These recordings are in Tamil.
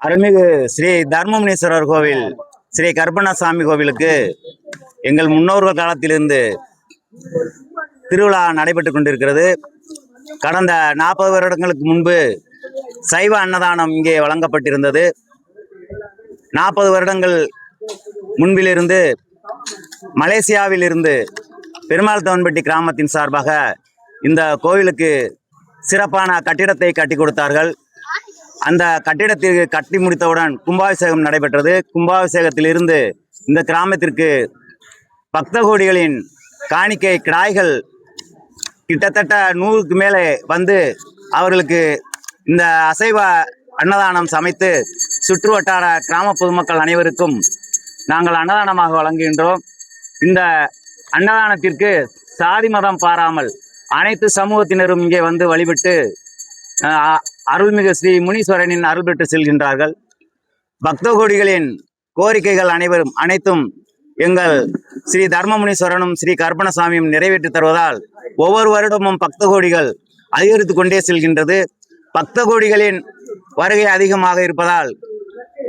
அருள்மிகு ஸ்ரீ தர்மமுனீஸ்வரர் கோவில், ஸ்ரீ கருப்பண்ணசாமி கோவிலுக்கு எங்கள் முன்னோர்கள் காலத்திலிருந்து திருவிழா நடைபெற்றுக் கொண்டிருக்கிறது. கடந்த 40 வருடங்களுக்கு முன்பு சைவ அன்னதானம் இங்கே வழங்கப்பட்டிருந்தது. 40 வருடங்கள் முன்பிலிருந்து மலேசியாவில் இருந்து பெருமாள் தவன்பட்டி கிராமத்தின் சார்பாக இந்த கோவிலுக்கு சிறப்பான கட்டிடத்தை கட்டி கொடுத்தார்கள். அந்த கட்டிடத்திற்கு கட்டி முடித்தவுடன் கும்பாபிஷேகம் நடைபெற்றது. கும்பாபிஷேகத்திலிருந்து இந்த கிராமத்திற்கு பக்த கோடிகளின் காணிக்கை கிடாய்கள் கிட்டத்தட்ட 100க்கு மேலே வந்து அவர்களுக்கு இந்த அசைவ அன்னதானம் சமைத்து சுற்று வட்டார கிராம பொதுமக்கள் அனைவருக்கும் நாங்கள் அன்னதானமாக வழங்குகின்றோம். இந்த அன்னதானத்திற்கு சாதி மதம் பாராமல் அனைத்து சமூகத்தினரும் இங்கே வந்து வழிபட்டு அருள்மிகு ஸ்ரீ முனீஸ்வரனின் அருள் பெற்று செல்கின்றார்கள். பக்த கோடிகளின் கோரிக்கைகள் அனைத்தும் எங்கள் ஸ்ரீ தர்மமுனீஸ்வரனும் ஸ்ரீ கருப்பண்ணசாமியும் நிறைவேற்றி தருவதால் ஒவ்வொரு வருடமும் பக்த கோடிகள் அதிகரித்து கொண்டே செல்கின்றது. பக்த கோடிகளின் வருகை அதிகமாக இருப்பதால்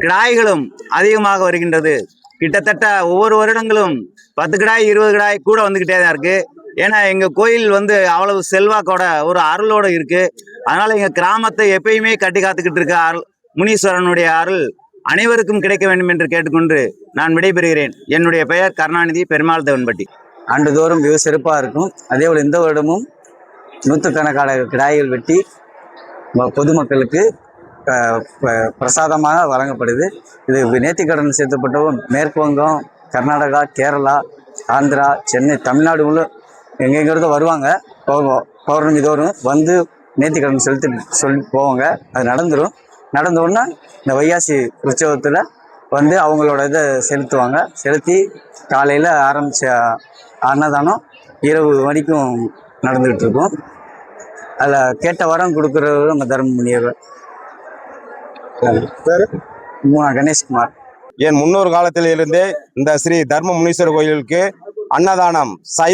கிடாய்களும் அதிகமாக வருகின்றது. கிட்டத்தட்ட ஒவ்வொரு வருடங்களும் 10 கிடாய் 20 கிடாய் கூட வந்துக்கிட்டே தான் இருக்கு. ஏன்னா எங்க கோயில் வந்து அவ்வளவு செல்வாக்கோட ஒரு அருளோட இருக்கு. அதனால எங்க கிராமத்தை எப்பயுமே கட்டி காத்துக்கிட்டு இருக்க முனீஸ்வரனுடைய அருள் அனைவருக்கும் கிடைக்க வேண்டும் என்று கேட்டுக்கொண்டு நான் விடைபெறுகிறேன். என்னுடைய பெயர் கருணாநிதி, பெருமாள் தவன்பட்டி. ஆண்டுதோறும் மிக சிறப்பாக இருக்கும். அதேபோல் இந்த வருடமும் நூற்றுக்கணக்கான கிடாய்கள் வெட்டி பொதுமக்களுக்கு பிரசாதமாக வழங்கப்படுது. இது நேர்த்திக்கடன் செலுத்தப்பட்டவும் மேற்கு வங்கம், கர்நாடகா, கேரளா, ஆந்திரா, சென்னை, தமிழ்நாடு உள்ள எங்கெங்கிறதோ வருவாங்க. பௌர்ணமி தோறும் வந்து நேர்த்திக்கடன் சொல்லி போவாங்க. அது நடந்த உடனே இந்த வைகாசி உற்சவத்தில் வந்து அவங்களோட இதை செலுத்துவாங்க. செலுத்தி காலையில் ஆரம்பித்த அன்னதானம் இரவு வரைக்கும் நடந்துக்கிட்டு இருக்கும். அதில் கேட்ட வரம் கொடுக்குறவர் நம்ம தர்மமுனியர். கணேஷ்குமார். என் முன்னோர் காலத்தில் இருந்தே இந்த ஸ்ரீ தர்மமுனீஸ்வரர் கோயிலுக்கு அன்னதானம் சைவ